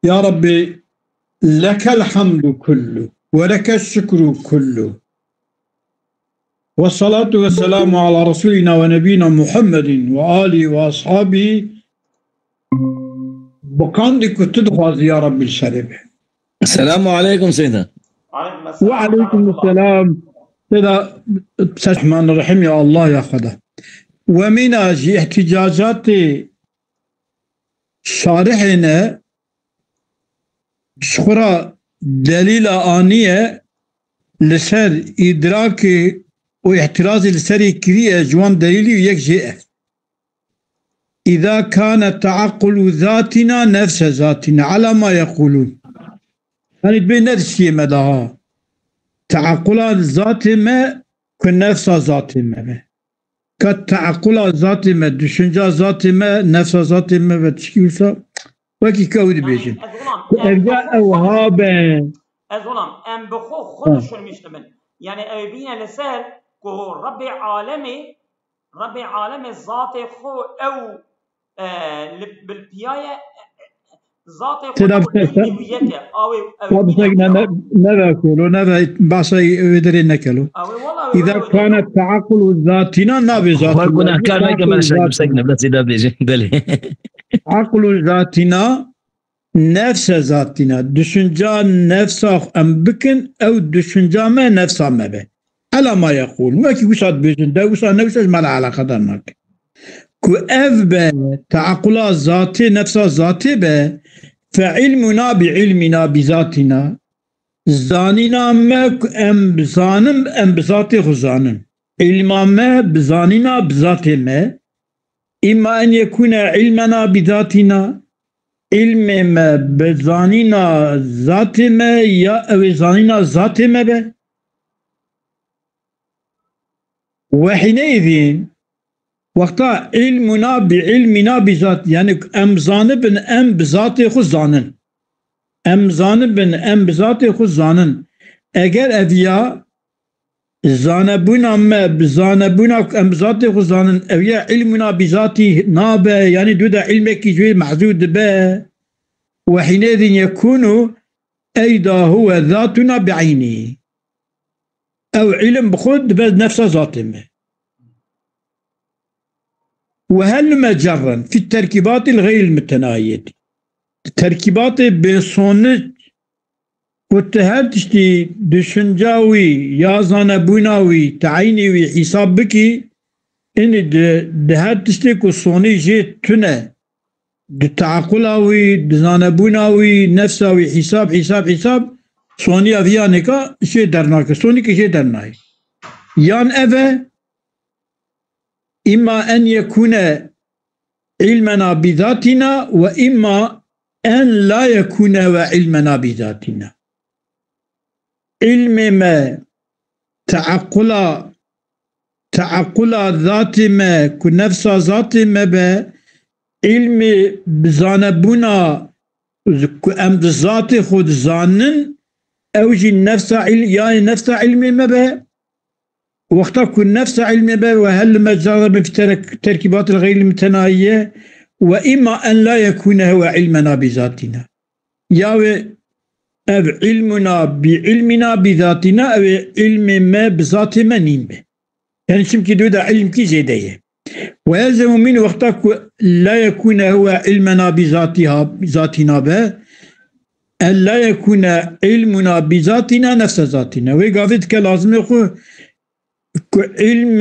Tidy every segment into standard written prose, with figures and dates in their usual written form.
Ya Rabbi lekel hamdu kullu ve lekel şükru kullu ve salatu ve selamu ala Resulina ve nebina Muhammedin ve alihi ve ashabihi bakandı kutu duhazı ya Rabbi şerif. Selamu aleyküm Seyyidina. Ve aleyküm selam. Bismillahirrahmanirrahim ya Allah ya Khada. Ve minaji ihticacati şarihine şura delila aniye لسر إدراك واحتراز لسر كريه جوان دليلي يكجئ إذا كان تعقل ذاتنا نفس ذاتنا على ما يقولون يعني بين نفسي مدها تعقلات ذات ما كنفس ذات ما كتعقلات ذات ما düşünce ذات ما نفس ذات ما بتشكيوسا وكي كود بيجن ارجع اوهابا از اونم ام بخو خودشون میشتمن یعنی اوبینه لسر که رب عالم ذات خو او بالبیایه ذات خو نیویته نرى كولو نرى بعصي ودري نكلو إذا كان التعقل ذاتنا نبي ذاتنا كنا كان ما كمان شايف سجن بس إذا بيجي دلي عقل ذاتنا نفس ذاتنا düşünce nefsa embikin ev düşünce me nefsa mebe ala ma yaqul ma ki usad bezin da usad nefsa mal alakadar nak ku ev be taaqula zati nefsa zati be fa ilmuna bi ilmina bi zatina zanina me em zanim em zati khuzanim ilma me bizanina bi zati me imma en yekuna ilmana bi zatina علم ما بزانینا ذات ما یا اوزانینا ذات ما به وحينئذ وقتا علمنا بعلمنا بذات يعني امزان بن ام بذات خود زانن امزان بن ام بذات خود زانن اگر اویا زانبونا ما بزانبونا ام بذات خود زانن اویا علمنا بذاتی نابه يعني دودا علمك جوي محدود به وحينئذ يكون أيضا هو ذاتنا بعينه أو علم بخود بنفس ذاته وهل مجرا في التركيبات الغير المتناهية التركيبات بصونج وتهرتشتي دشنجاوي يا زانبوناوي تعيني حساب بكي إن دهرتشتي كصوني جيت تنه تعقلاوي دزانبوناوي نفساوي حساب سوني افيانيكا شيء درناك سوني كشيء درناي يان أفا إما أن يكون علمنا بذاتنا وإما أن لا يكون علمنا بذاتنا علم ما تعقلا ذات ما كنفس ذات ما به علم بزانبونا ام ذات خود زانن او جي نفس يعني نفس علم ما به وقتا كن نفس علم به وهل مجرد في تركيبات الغير المتناهية واما ان لا يكون هو علمنا بذاتنا يا او علمنا بعلمنا بذاتنا او علم ما بذات منين به يعني شمكي دودا علم كي زيديه ويلزم من وقتك لا يكون هو علمنا بذاتنا به أن لا يكون علمنا بذاتنا نفس ذاتنا ويقافت كلازم يقول علم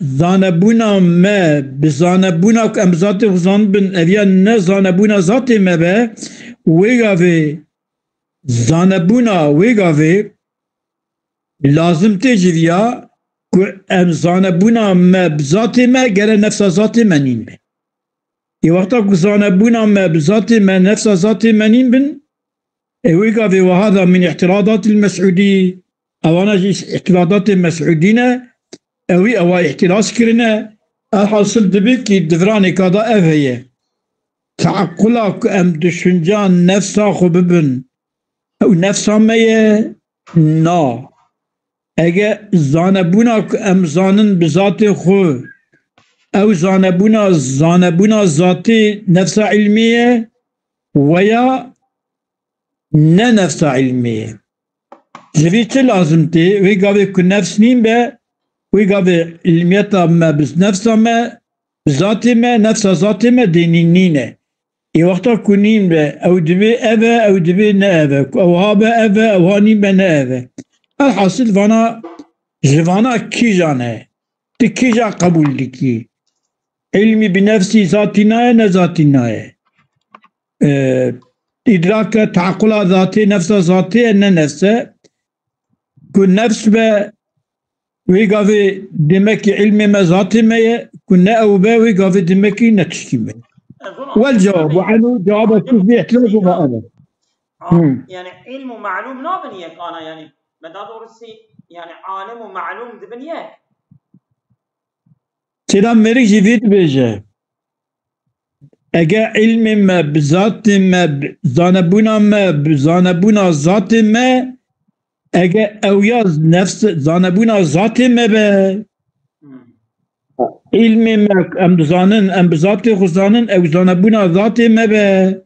زانبونا ما بزانبونا كم ذات خزان بن أبيان نزانبونا ذات ما به ويقافت زانبونا ويقافت لازم تجريا ام زانبونا ما بذات ما غير نفس ذات منين بن اي وقتا زانبونا ما بذات ما نفس ذات منين بن ويقف وهذا من اعتراضات المسعودي او انا اعتراضات المسعودين او احتراز كرنا الحاصل دبك دفراني كذا افهي تعقلك ام دشنجان نفسا خببن او نفسا ما نا اگه زانبونا ام زانن بذات خو او زانبونا ذات نفس علمیه و یا ne nefsa ilmiye. Jivi çi lazım ti? Wê gavê ku nefs nîn be, wê gavê ilmiyeta me bi nefsa me, bi zatê me, nefsa zatê me dênî nîne. Ê wexta ku nîn be, ew divê ev e, ew divê ne ev e. Ew ha be ev e, ew ha nîn be ne ev e. Elhasil vana ji vana kîjan e. Ti kîja qebûl dikî? İlmi bi nefsî zatî naye ne zatî naye. İdraka taakkula zatê nefsa zatê ne nefse. Ku nefs be wê gavê demek ki ilmê me zatê me ye, ku ne ew be wê gavê demek ki ne tiştî me. Vel cevabu anû cevaba kuz bir ihtilaf var. Yani ilmu ma'lum nabin yek ana yani. Daha doğrusu yani alemu ma'lum dibin yek. Selam merik jivit beje. Eğer ilmi me bi zatê me zanebûna me bi zanebûna zatê me eğer ew ya nefs zanebûna zatê me be ilmi me em dizanin em bi zatê xwe zanin ew zanebûna zatê me be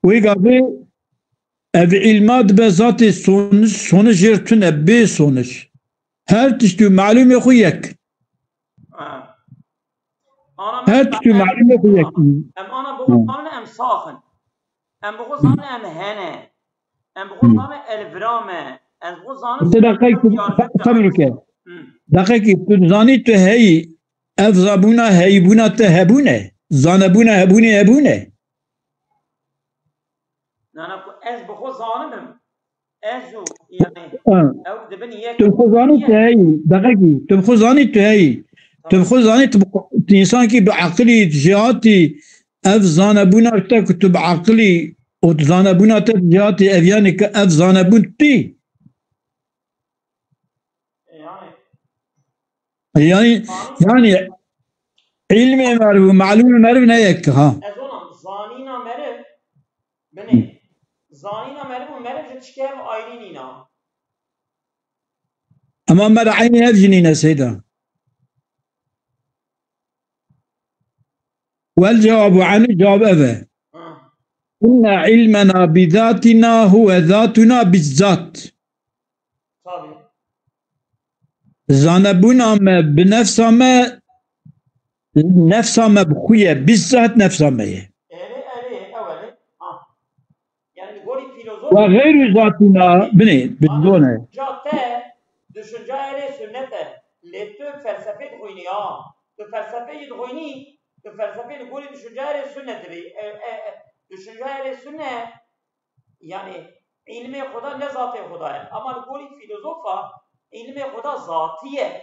wê gavê ev ilma dibe zatê sonuç jêr tune bê sonuç her tiştî malûmê xwe yek her tiştî malûmê xwe yek em ana bu zanine em saxin em bu zanine em hene em bu zanine elvrame em bu zanine دقیقی تو زانی تو هی اف زبونا هیبونا ته هبونه زانبونا هبونه هبونه نه از بخو زانمم ازو yani ev dibin yek تو خزانی تو هی دقیقی تو خزانی تو هی تو خزانی تو انسان کی بعقلی جهاتی اف زانبونا تک تو بعقلی و زانبونا ته جهاتی اویانی که اف زانبون تی yani ilmi merv ma'lum merv ne yek ha ezonam zanina merv beni zanina merv çikev aylinina ama mer ayni hevcinine seyda vel cevabu anı cevap eve inna ilmena bizatina huve zatuna bizzat tabi zanebuna me binefsa me nefsa me bxuye bizzat nefsa me ye yani gori filozof ve gayru zatina bine bidone catte düşünce ele sünnete letto felsefe duyni ya to felsefe duyni to felsefe gori düşünce ele sünnete düşünce ele sünnet yani ilmi Xuda ne zatı Xuda ama gori filozofa ilmi Xuda zatiye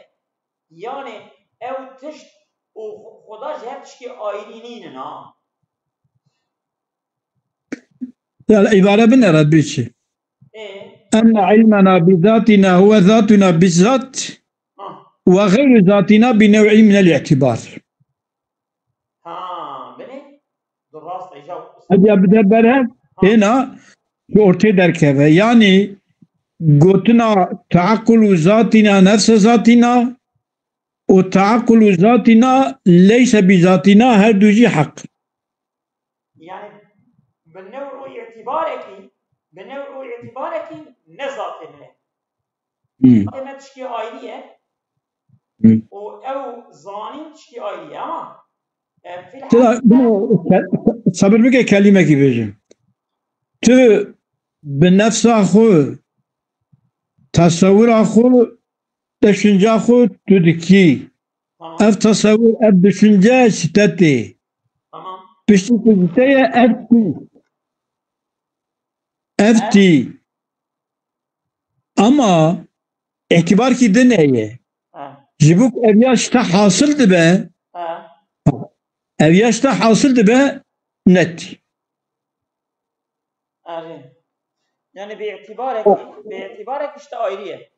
yani ev tişt o Xuda jehçki ayriliğinin ha yani ibare bin Rabbiçi enne ilmena bizatina huve zatuna bizzat ve gayru zatina bi nev'i minel i'tibar ha beni durast icab hadi abde bere hena ortaya derkeve yani gotuna taakkulu zatina nefse zatina o taakkulu zatina leyse bi zatina her duji hak yani بنوع اعتبارك نزاتنا ما تشكي آيلية أو زانين تشكي آيلية أما في الحال صبر بك كلمة كيف تو بنفس أخو تصور أخو düşünce أخو تدكي أف تصور أف düşünce ستتي بشتي Efti ama itibar ki de neye? Jibuk ev yaşta hasıldı be. Ev yaşta hasıldı be net. Yani bi'itibarek işte ayrıye.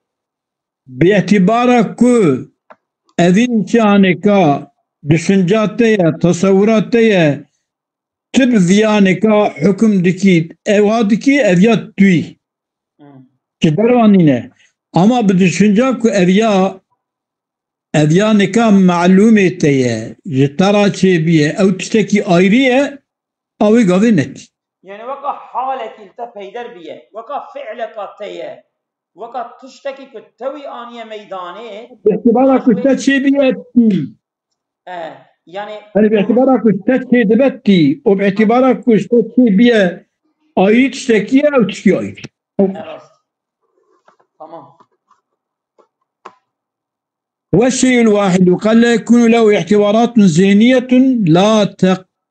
Bi'itibarak ku evin çaneka düşüncateye, tasavvurateye tüb ziyaneka hükümdeki evadiki evyat tüy. Ki dervanine. Ama bu düşünce ku evya neka ma'lumiyeteye jitara çebiye ev tişteki ayrıye avi gavi net. يعني وقع حالك التا بيدر بيه وقع فعلك تيه وقع تشتكي كتوي آنية ميداني باعتبارك تشي بيتي يعني يعني باعتبارك تشي دبتي وباعتبارك تشي بيه آيت تشتكيه أو تشكي آيت تمام. والشيء الواحد قال لا يكون له اعتبارات ذهنية لا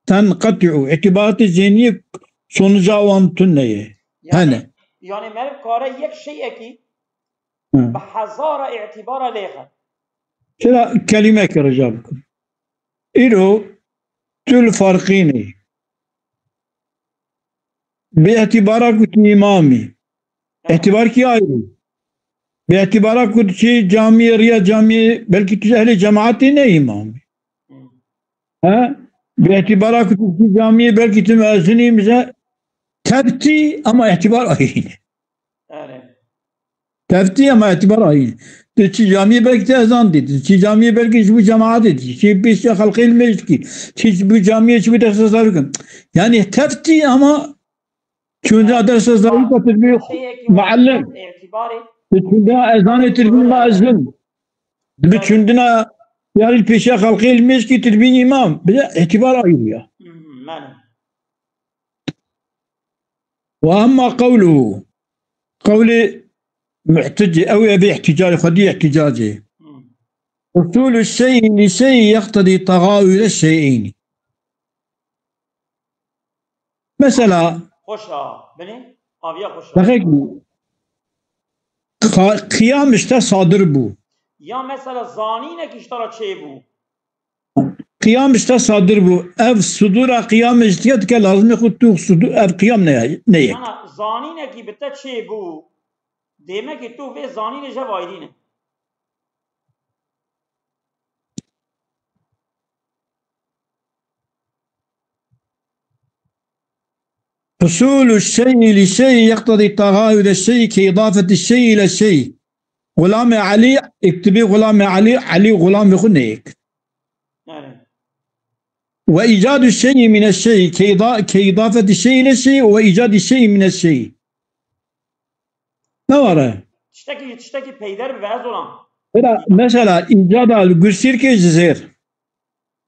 تنقطع اعتبارات الذهنية sonuca وانتنية هنا يعني مرب كاره يك شيء كي بحزارة اعتبار ليها شلا كلمة كرجالكم إلو تل فرقيني باعتبارك إمامي اعتبار كي آيري باعتبارك كنت شيء جامعي ريا جامعي بلكي أهل جماعتي نه إمامي باعتبارك كنت شيء جامعي بلكي تمازني مثلا تبتي أما اعتبار آيين تبتي أما اعتبار آيين تشي جامعي بلكي تأذان دي تشي جامعي بلكي شبو جماعة دي تشي بيش خلقي المجلكي تشي شبو جامعي شبو تخصص داركم يعني تبتي أما شون ذا درس الزاوية تربية معلم بتشوندنا أذان تربية مأذن بتشوندنا يعني البيشة خلقي المجلكي تربية إمام بلا اعتبار آيين وأما قوله قول محتج أو يبي احتجاج خدي احتجاجه وصول الشيء لشيء يقتضي تغاول الشيئين مثلا بني قيام اشتا صادر بو يا مثلا زانينك اشترى شيء بو قيام اشتا صادر بو اف صدور قيام اشتيات كان لازم يخد تو صدور اف قيام نيك انا زانينك بتا شيء بو demek تو في زانين جوايدين حصول الشيء لشيء يقتضي تغاير الشيء كإضافة الشيء إلى الشيء غلام علي اكتبي غلام علي غلام يخون هيك وإيجاد الشيء من الشيء كإضافة الشيء إلى الشيء وإيجاد الشيء من الشيء ما وراه تشتكي بيدر ببعض olan مثلا إيجاد الجسير كجزير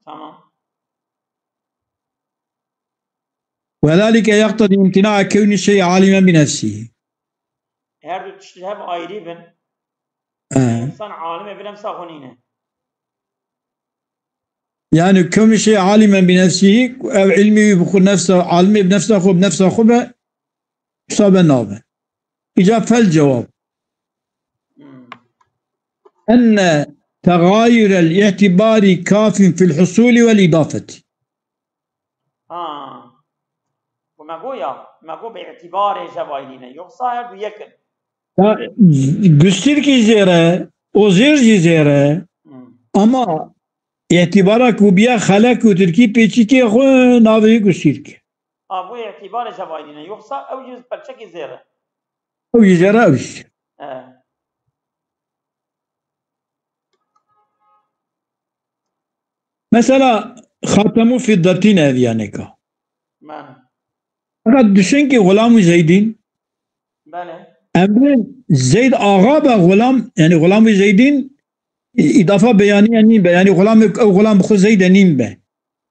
تمام وذلك يقتضي امتناع كون الشيء عالما بنفسه her tiştihab ayrı ben insan alime bilem sağonine يعني كون الشيء عالما بنفسه أو علمي بخو نفسه عالمي بنفسه خو بنفسه خو حساب النابه إجاب فالجواب أن تغاير الاعتبار كاف في الحصول والإضافة ما قو باعتبار جوايلين يقصى هر دو يكن göster ki zere o zerci zere ama اعتبارا کو بیا خلق و ترکی پیچی که خو ناوی göster ki bu اعتبار جوايلين يقصى او جز برچك زيره او يزرا اوش mesela خاتمو فضتين هذه ka fakat düşün ki Gulam-ı Zeyd'in emrin Zeyd ağa ve Gulam yani Gulam-ı Zeyd'in idafa beyanı yani Gulam khu Zeyd nim be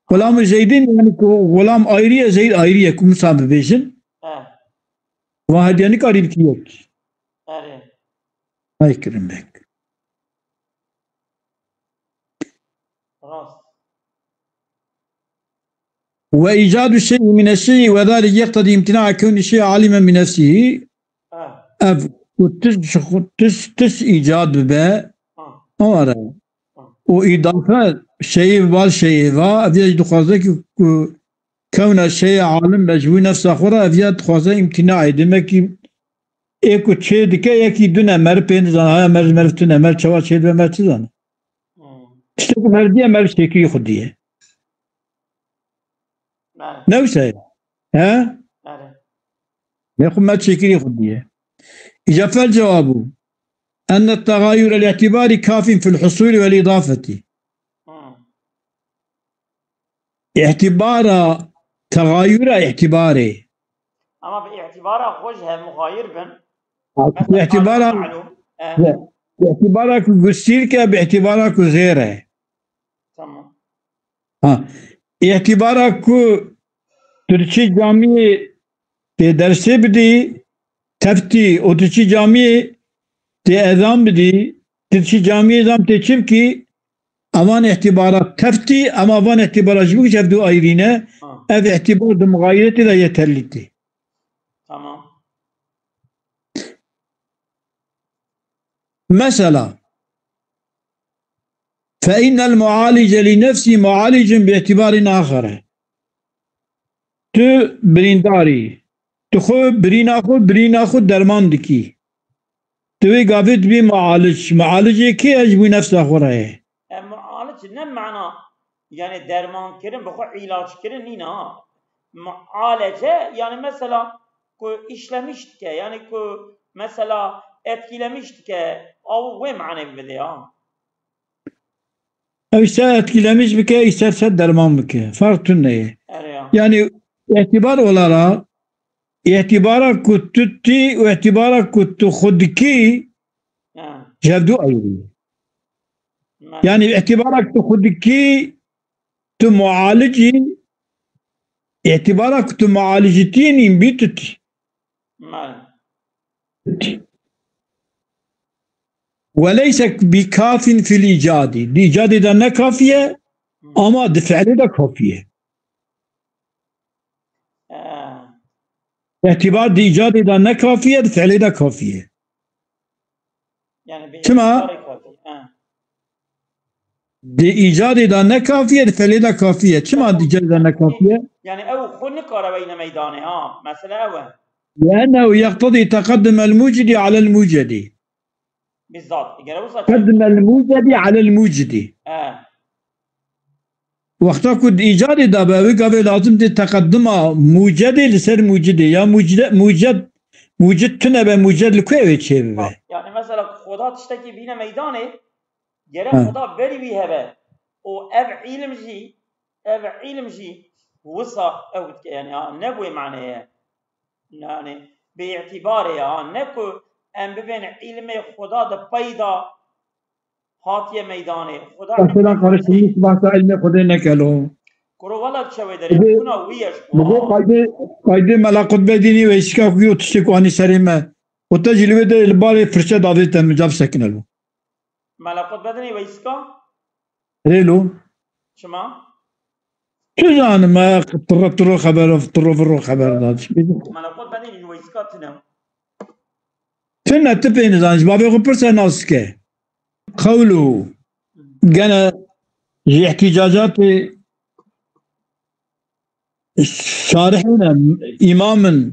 Gulam-ı Zeyd'in yani Gulam ayrıya Zeyd ayrıya kum sahibi beşin vahid yani karib ki yok hay kirim bek وإيجاد الشيء من الشيء وذلك يقتضي امتناع كون الشيء عالما بنفسه تس إيجاد به وإضافة شيء والشيء وأفيا دخوازه كون الشيء عالم بجوي نفسه خورا أفيا دخوازه امتناع demek ki eko çe dike eki dün emer peyn zana emer mertun emer çava çe ve mertun zana işte bu merdiye emer şeki xudiye نوسه ها يقول ما تشكري خديه إذا فالجواب أن التغاير الاعتباري كاف في الحصول والإضافة اعتبار تغاير اعتباري اما باعتبارها خوجها مغاير بن باعتبارها معلوم باعتبارها كسير كه باعتبارها كزيره تمام ها اعتبارها كو ترچی جامعه ته درسه بدی تفتی او ترچی جامعه ته ازام بدی ترچی جامعه ازام ته چیم کی امان اعتبارات تفتی اما امان اعتبارات جبو شفدو آیرینه اف اعتبار دو مغایرتی دا yeterliyti. تمام مثلا فإن المعالج لنفسه معالج باعتبار آخر تو برینداری تو خو برین خو درمان دکی توی گافت بی معالجه کی اجبو نفس خوره معالج نه معنا yani derman kirin bu ilaç kirin nina mualece yani mesela ku işlemiştik yani ku mesela etkilemiştik o ve manevi bide ya işte etkilemiş bike isterse derman bike fark tün neye evet yani itibara kututti ve itibara kutu khudki jevdu ayrı yani itibara kutu khudki tu mualici itibara kutu mualicitinin bitut وليس بكاف في الإيجاد الإيجاد ده نكافية أما دفعل ده كافية اعتبار دي إيجاد ده نكافية دفعل ده كافية يعني كما دي إيجاد ده نكافية دفعل ده كافية كما دي إيجاد ده نكافية يعني أو خلق بين ميدانه مثلا أو لأنه يقتضي تقدم الموجد على الموجد بالضبط تقدم الموجد على الموجد وقتا كنت إيجاد دابا قبل لازم تقدم موجد لسر موجد يا موجد تنبه موجد لكوي تشبه يعني مثلا خدا تشتكي بينا ميدانه جرى خدا بري بيها به او علم جي وصا او يعني نبوي معناه يعني باعتباره نكو ام ببین علم خدا ده پیدا هاتیه میدانه خدا مثلا قرشنیش بحث علم خدا نکلو کرو والا چوی داری اونا ویش بگو قایده ملاقات بدینی و اشکا کوی اتشتکو آنی سریمه و تا جلوه ده الباری فرشه داده تا مجاب سکنلو ملاقات بدینی و اشکا؟ هلو شما؟ چو زانم طرو خبر داد ملاقات بدینی و اشکا تنم تنه تبين زانج بابي غبرسه ناسكه قوله جنا احتجاجات شارحين إماما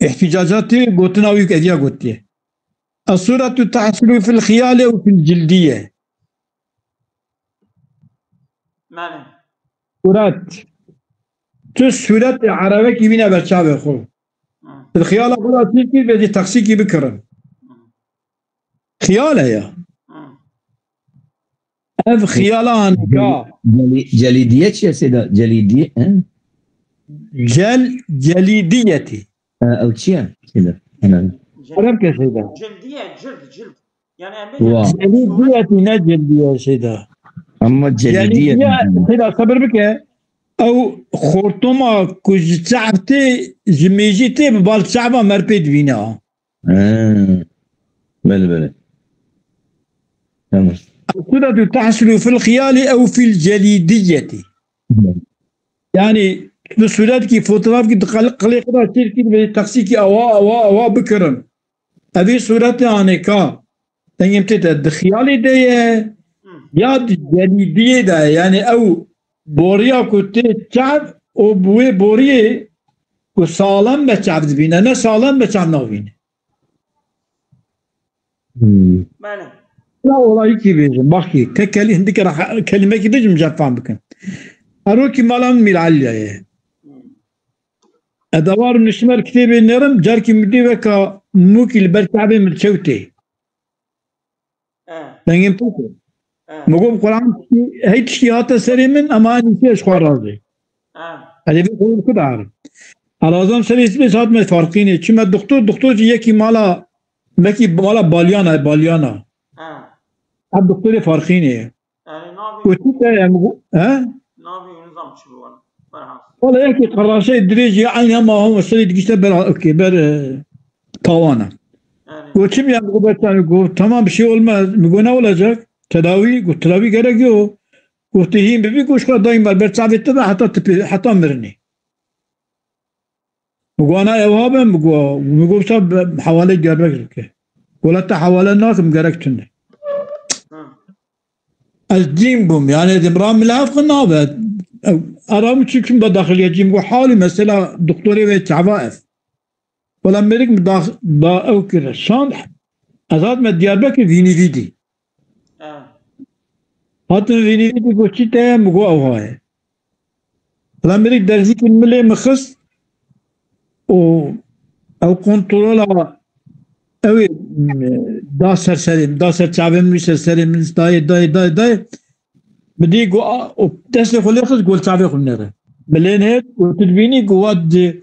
احتجاجات قوتنا ويك أديا قوتيه الصورة تحصل في الخيال وفي الجلدية معنى صورة عربية كيبينها بشابه خو الخيال أقول أتيكي بدي تقسيكي بكرم خيالة يا أف خيالان كا جليدية يا سيدة جليدية جليديتي أو تشيا سيدة أنا عرب كسيدة جلدية جلد يعني جليديتي نجلدية سيدة أما جليدية سيدة صبر بك او خورتوما کج تعبتي جميجيتي ببال تعبا مربيد بينا بله تمام الصورة تحصل في الخيال او في الجليدية يعني الصورات كي فوتوغراف كي قليق كي تقسيكي اوا بكرن هذه صورات يعني كا تنجمتي الخيالي دي يا جليدية ده يعني او بوریا کو تی چاپ او بوی بوری کو سالم به چاپ دبینه نه سالم به چاپ نوینه بله لا olayı ki bizim bak ki kelime ki bizim cevap bakın aro ki malam milalye ادوار نشمر كتاب النرم جار كي مدي وكا موكل برتعبي من شوتي نجم توكو مقوم قرآن هيت شيء هذا سري من أماني فيه أشخاص راضي هذا بيقول كده عارف الازم سری اسمی ساعت میں فرقینه چما دکتر یکی مالا بالیانا اب دکتر فرقینه يعني نابي وتيتا ها نابي نظام شو برها والله يحكي قراشه دريجي عينها ما هو سري دقيقه بر اوكي بر طوانا يعني وكم يعني قلت tamam bir şey olmaz مقول ne olacak tedavi قلت tedavi gerek yok قلت هي بيبي كوش كا دايما برتسافيت تبع حتى مرني مقول انا اوهابه مقول صاب حوالي جرك ولا حوالي الناس مقركتني الجيم بوم يعني دمرام ملعب قنابه ارام تشكم بداخل يجيم حالي مثلا دكتوري وتعواف ولا مريك دا او كده شان ازاد ما دياربكر فيني فيدي هاتن فيني فيدي قوشي تايم مقو او هاي ولا مريك درزيك الملي مخص او كنترولا اوي دا سر تعبين مش سرسلم داي بدي قو تسلي خليخز قول تعبي خلنره بلين هيك وتدبيني قواد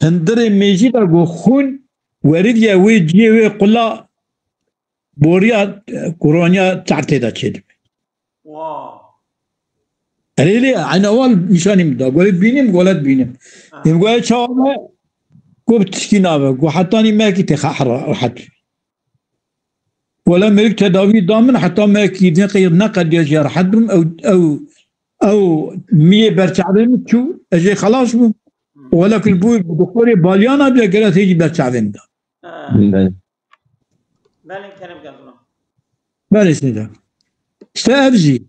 هندري ميجي دا قو خون وريد يا وي جي وي قلا بوريا كورونيا تعتي دا تشد واو لي عين اول نشاني مدا قول بينم قولت بينم يقول شاوما قو بتشكينا قو حطاني ماكي تخحر راحت ولا ملك تداوي ضامن حتى ما كيدين قيد نقد يجي حدهم او 100 برشعبين شو اجي خلاص بو ولكن البوي دكتوري باليانا بلا قالت هيجي برشعبين ده بالين كلام قبله بالي سيدا استأفزي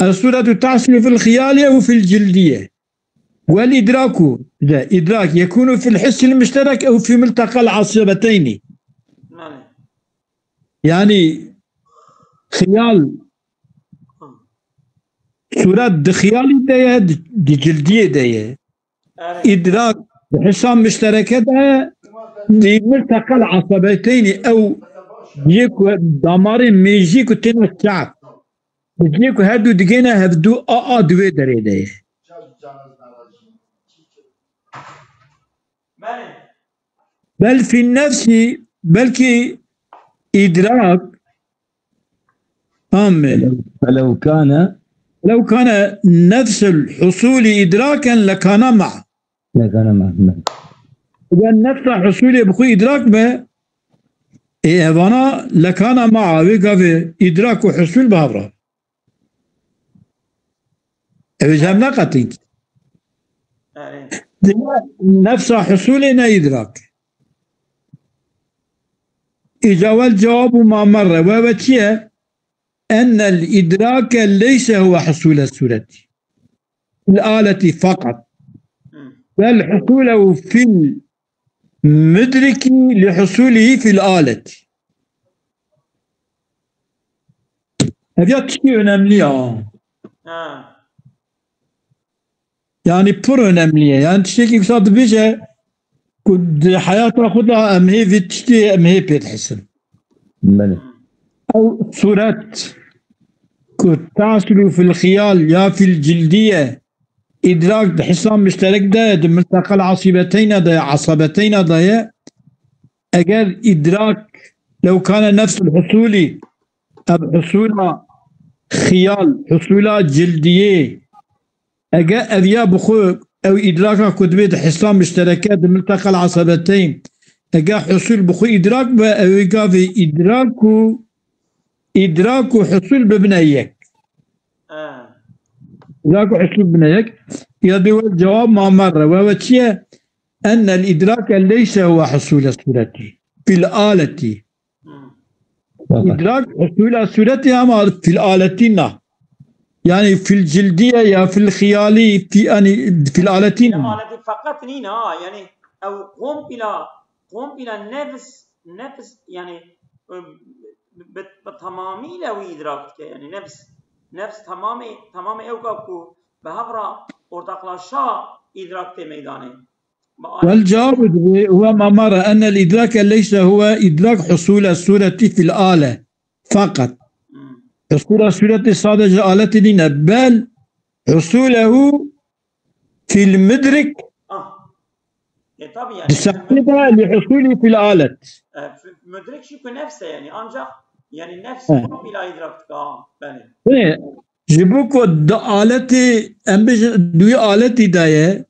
الصورة تحصل في الخيالية وفي الجلدية والإدراك ده إدراك يكون في الحس المشترك أو في ملتقى العصبتين يعني خيال صورة دي خيالي ده دي جلدية ده إدراك حسام مشتركة ده دي ملتقى العصبتين أو يكو دمارين ميجيكو تنو الشعب يجيكو هدو دقينا هبدو دوي دري ده بل في النفس بلكي إدراك فلو كان نفس الحصول إدراكا لكان معه إذا نفس الحصول بخوي إدراك به إيوانا لكان معه ويقف إدراك وحصول بهبرا إذا هم نقطين نفس حصولنا إدراك إجابة الجواب ما مر ووجهه أن الإدراك ليس هو حصول الصورة الآلة فقط بل حصوله في المدرك لحصوله في الآلة هذا تشكي أنملية يعني بور أنملية يعني تشكي بصاد بيجة كد حياتها خدها أم هي في تشتي أم هي بيتحسن أو صورة كد تحصل في الخيال يا في الجلدية إدراك بحسام مشترك ده ملتقى العصبتين ده عصبتين ده أجر إدراك لو كان نفس الحصول أو حصول خيال حصول جلدية أجر أبيا بخو أو إدراك كتبت حسام مشتركات ملتقى العصبتين أجر حصول بخو إدراك أو يقاف إدراك حصول ببنيك إدراك حصول ببنيك يدو الجواب ما مر ووجهه أن الإدراك ليس هو حصول الصورة في الآلة إدراك حصول الصورة أما في الآلة يعني في الجلدية يا في الخيالي في الآلتين الآلة فقط نينا يعني أو قم بلا نفس يعني بتمامي لو إدراك يعني نفس تمام أوكاكو بهبرا ارتقلا شا إدراك ميداني والجواب هو ما مر أن الإدراك ليس هو إدراك حصول الصورة في الآلة فقط حصول الصورة صادق آلة لنا بل حصوله في المدرك tabii yani تسببها لحصوله في الآلة. müdrik şükür nefse yani ancak yani nefsi bila idrak beni. Ne? Jibuko da aleti embiş duyu aleti daye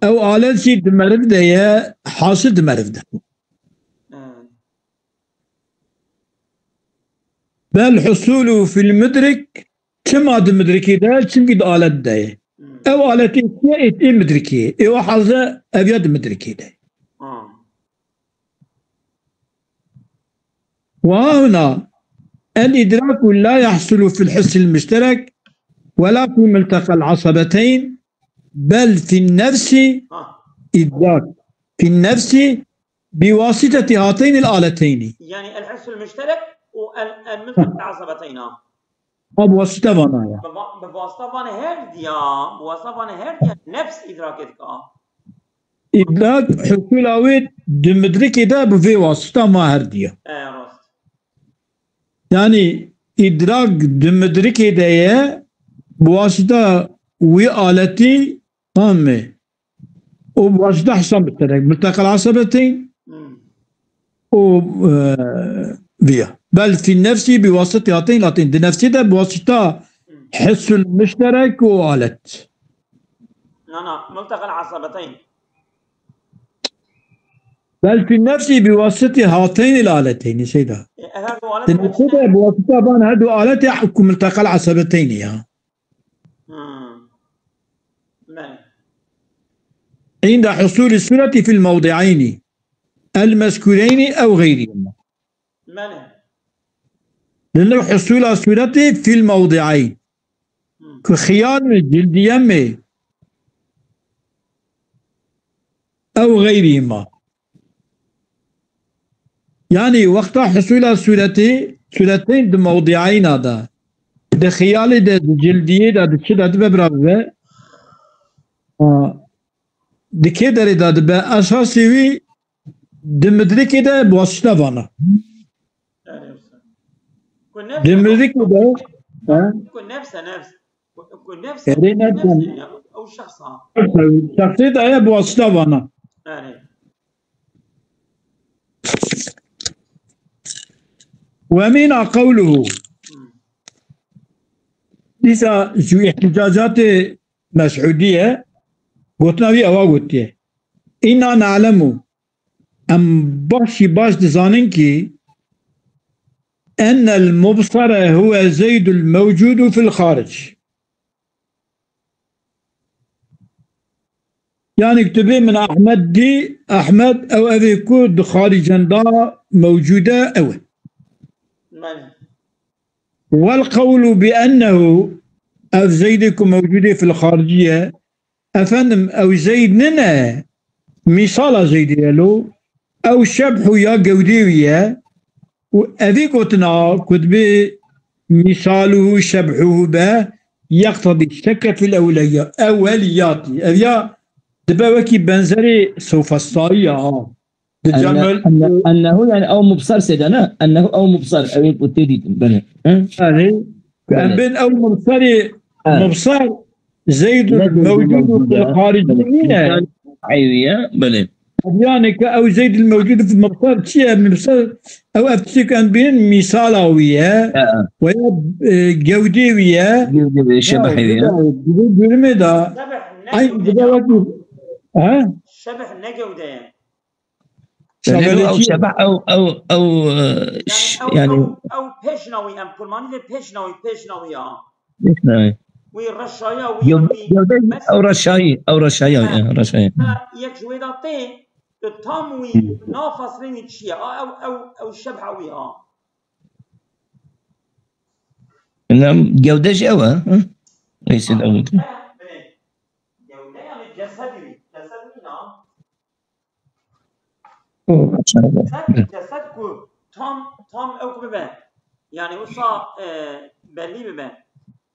ev aleti demerif daye hasıl demerif de. Bel husulu fil müdrik kim adı müdriki de çünkü de alet daye. Ev aleti eti müdriki. Ev hazı ev yad müdriki de. وهنا الإدراك لا يحصل في الحس المشترك ولا في ملتقى العصبتين بل في النفس إدراك في النفس بواسطة هاتين الآلتين. يعني الحس المشترك والملتقى العصبتين. بواسطة فانا بواسطة فانا هرديا بواسطة فانا هرديا نفس إدراكك. إدراك حصول أويد دمدرك ده بفي واسطة ما هرديا. يعني إدراك دمدرك ده بواسطة وآلتي طامة وبواسطة حساب الترك ملتقى العصبتين فيها بل في النفس بواسطة هاتين الآلتين دي نفسي ده بواسطة حس المشترك وآلت. ملتقى العصبتين بل في النفس بواسطة هاتين الآلتين سيدا. النفس ده بواسطة بان هدو آلتي يحكم ملتقى العصبتين يا. عند حصول الصورة في الموضعين المذكورين أو غيرهما. لأنه حصول الصورة في الموضعين كخيال جلديم أو غيرهما. يعني وقت حصول صورتين ده موضعين هذا ده خيال ده جلدية ده كده ده ببرابه ده كده ده بأساسي وي دمدرك ده بواسطة فانا دمدرك ده كل نفس أو شخصها شخصي ده بواسطة فانا. ومن قوله ليس جو احتجاجات مسعودية قلتنا في أواقوتية إنا نعلم أم باش دزاننكي أن المبصر هو زيد الموجود في الخارج. يعني اكتبي من أحمد دي أحمد أو أبي كود خارجا دا موجودة أول. والقول بأنه أو زيدكم موجودة في الخارجية أفنم أو زيد ننا مثال زيد له أو شبح يا جوديوية وأذي قلتنا كتبه مثاله شبحه به يقتضي الشك في أوليات أبيا دبوكي بنزري سوف الصاية أنه يعني أو مبصر سيدنا أنه أو مبصر أو يبتدي بنا أن بين أو مبصر زيد موجود في الخارج منه عيوية بلى يعني كأو زيد الموجود في المبصر شيء مبصر أو أفتك أن بين مثالوية ويا جوديوية شبحية برمدا أي بدواتي شبح نجودة أو شبح أو يعني أو بيشنوي أم كلماني في بيشنوي ويرشايا أو رشايا يكجويداتي التاموي نافصلين تشيا أو الشبحوي نعم جودة جوا ليس الأول جودة يعني جسدي نعم جسدكو تام أو كبه يعني وصا بلي ببه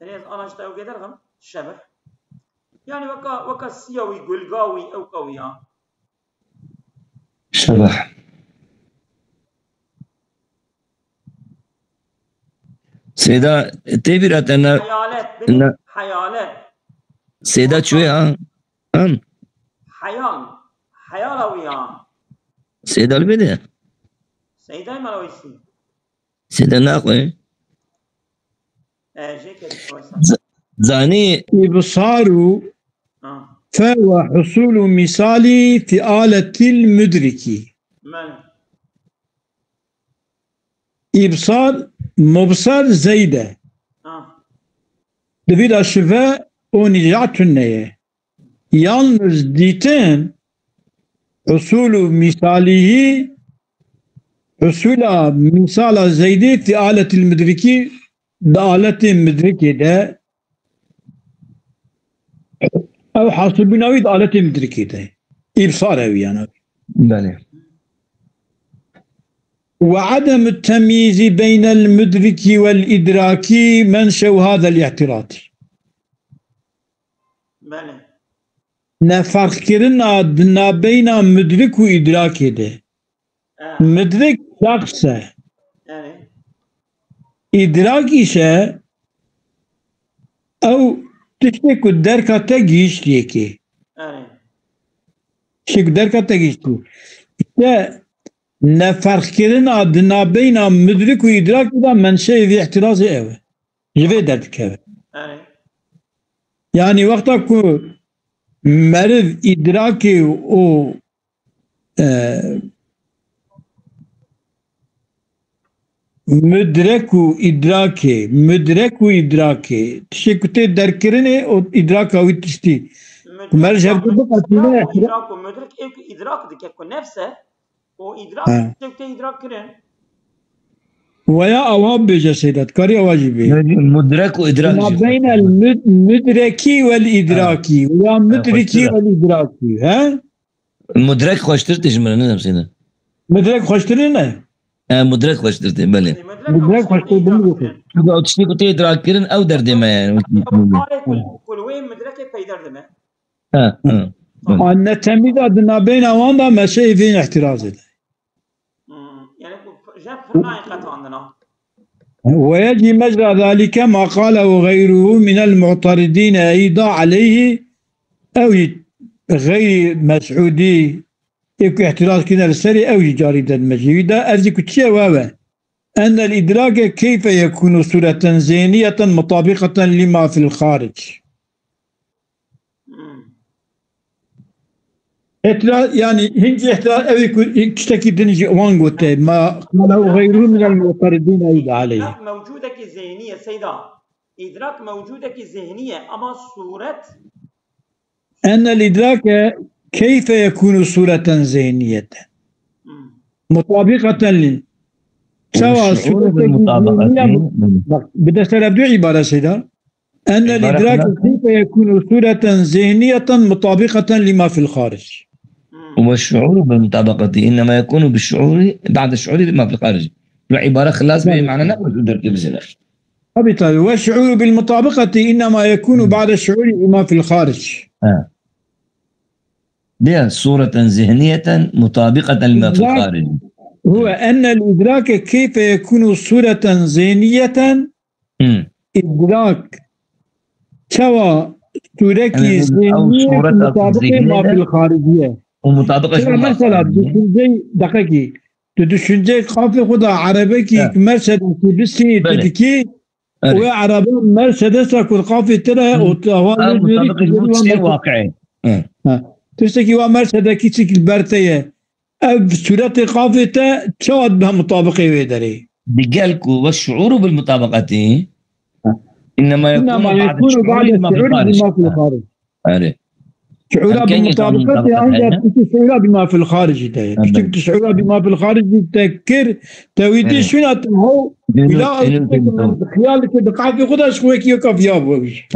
يعني أنا أشتاق كده شبح يعني وكا سياوي قلقاوي أو قوية شبح سيدا تبيرات أنا حيالات سيدا شوي حيال ملاويان سيدة البدء سيدة ملاويسي سيدة ناقل جيك زاني إبصار فهو حصول مثالي في آلة المدرك. إبصار مبصر زيدة دبيد الشفاء ونجعتنية يالنز ديتين حصول مثاله حصول مثال زيدة في آلة المدركي ده آلة المدركي ده أو حاصل بناوي آلة المدركي ده إبصار يعني بله. وعدم التمييز بين المدرك والإدراك منشأ هذا الاعتراض. بله. نفرق كرنا بين مدرك وإدراك ده. مدرك شخصه إدراك إيشه أو تشتك الدركة تجيش ليكي شك دركة تجيش ليكي نفرق كرنا بين مدرك وإدراك ده منشأ ذي اعتراض أوه جبه دردك يعني وقتك مرض إدراكي و مدرك وإدراكي تشكتي دركرني أو إدراك أو تشتي مرجع إدراك ومدرك إدراك دكك نفسه وإدراك تشكتي إدراك كرن ويا أواب بيجا سيدات كاري واجبي مدرك وإدراك ما بين المدركي والإدراكي ويا مدركي والإدراكي ها مدرك خوشترتش من نظام سيدنا مدرك خوشترينه مدرك خوشترتي بله مدرك خوشترينه شو تشتي كنت إدراك كرن أو دردمة يعني كل وين مدرك في دردمة أن تميز أدنى بين واندا مشي فين احترازه يعني جاب فرنايقة عندنا ويجي مجرى ذلك ما قاله غيره من المعترضين أيضا عليه أو غير مسعودي يكون احتراز كنا السري أو جاريدا المجيدة أرزك تشيء وهو أن الإدراك كيف يكون صورة ذهنية مطابقة لما في الخارج يعني هنجي احتراز أو يكون تشتكي دنجي وانغوتي ما قاله غيره من المعترضين أيضا عليه موجودة ذهنية سيدة إدراك موجودة ذهنية أما صورة أن الإدراك كيف يكون صورة ذهنية مطابقة لي سواء صورة ذهنية بدأ سنبدو عبارة سيدة أن الإدراك كيف يكون صورة ذهنية مطابقة لما في الخارج والشعور بالمطابقة إنما يكون بالشعور بعد الشعور بما في الخارج عبارة خلاص بمعنى نقول أدرك بسنة بالتالي والشعور بالمطابقة إنما يكون بعد الشعور بما في الخارج بها صورة ذهنية مطابقة لما في الخارج هو أن الإدراك كيف يكون صورة ذهنية إدراك سواء تركي ذهنية مطابقة ما في الخارجية ومطابقة مثلا دشنجي دقيقي تدشنجي قافي خدا عربي كي مرسدس بسي تدكي وعربي مرسدس كل قافي ترى وتوالي مطابقة واقعي تشتكي ومرسدس كي البرتيه أو صورة قافته تشاد بها مطابقة ويدري بقالك والشعور بالمطابقة إنما يكون بعد الشعور بما في الخارج شعورها بالمطابقة عندها شعورها بما في الخارج تشتكي شعورها بما في الخارج تذكر تويدي شنو تنهو لا خيالك دقعة في خدها شويك يوقف يابوش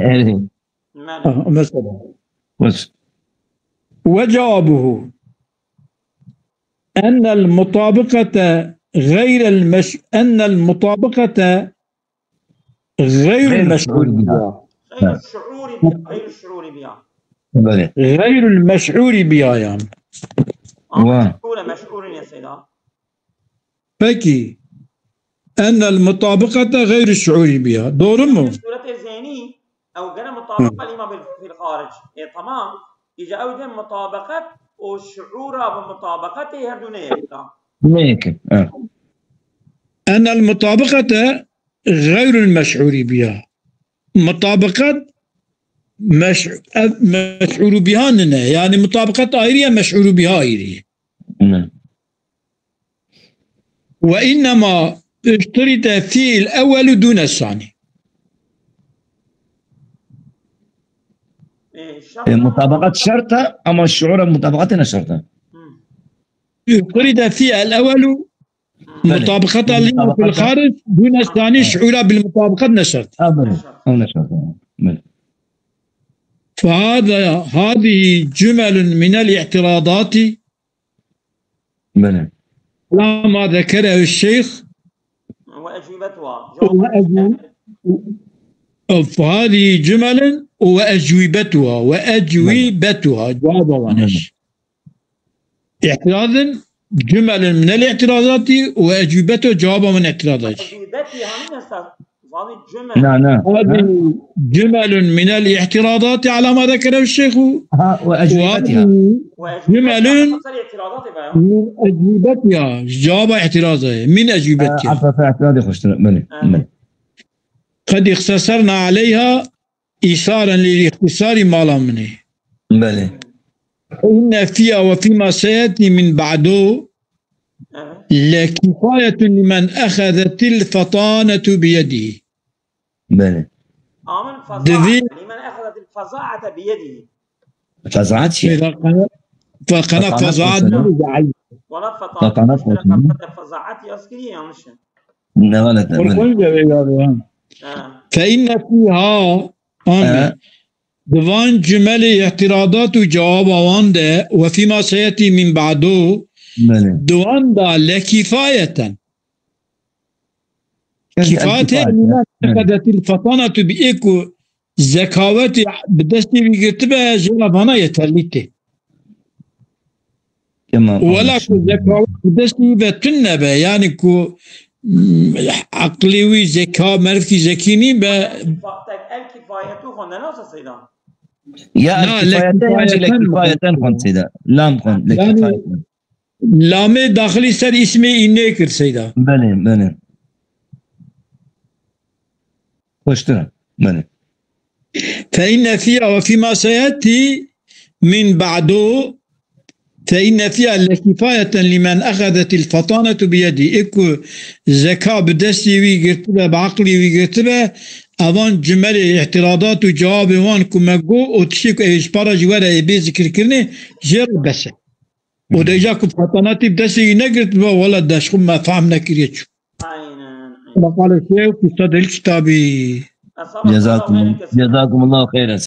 مثلا وجوابه أن المطابقة غير أن المطابقة غير المشعور بها غير المشعور بها يعني مشعور يا سيدنا فكي أن المطابقة غير الشعور بها دورمو صورة ذهني أو غير مطابقة لما في الخارج تمام إذا أوجد مطابقة والشعور بمطابقته هردونه يكتا هيك أن المطابقة غير المشعور بها. مطابقة مشعور بها ننا، يعني مطابقة آيرية مشعور بها آيرية. وإنما اشترط فيه الأول دون الثاني. مطابقة شرطة، أما الشعور بمطابقتنا شرطة. اشترط فيه الأول مطابقة لما في الخارج دون الثاني شعورا بالمطابقة نشرت. هذه جمل من الاعتراضات على ما ذكره الشيخ فهذه جمل وأجوبتها جواب ونش. اعتراض جمل من الاعتراضات وأجوبته جواب من الاعتراضات. نعم هذه جمل من الاعتراضات على ما ذكره الشيخ وأجوبتها جمل من أجوبتها جواب اعتراضه من أجوبتها. في اعتراضي خشت قد اختصرنا عليها إيثارا للاختصار ما لا منه. إن فيها وفيما سيأتي من بعده لكفاية لمن أخذت الفطانة بيده. لمن أخذت الفظاعة بيده. فظاعة شيء. فقنا فظاعة بيده. فقنا فظاعة يسكري يا مش. فإن فيها دوان جمل اعتراضات وجواب وانده وفيما سيأتي من بعده دوان دا لكفاية كفاية لمن أخذت الفطانة بإيكو زكاوتي بدستي بيكتبها جلبانا يتليته ولا كو زكاوتي بدستي بتنبه يعني كو عقلي زكاة مرفي زكيني الكفاية خونده ناسا سيدان يا لكفاية خونده سيدا لام خونده لكفاية لام داخلي سر اسمي إنه كر سيدا بله خوشترا بله فإن فيها وفيما سيأتي من بعده فإن فيها لكفاية لمن أخذت الفطانة بيدي إكو زكاة بدستي ويقرتبه بعقلي ويقرتبه أوان جمل اعتراضات وجواب وان كمجو وتشيك إجبار جوارة يبي ذكر كرني جير بس وده جاكو فطاناتي بدستي نقرتبه ولا داشكم ما فهمنا كريتشو. وقال الشيخ في صدر الكتابي جزاكم الله خيرا.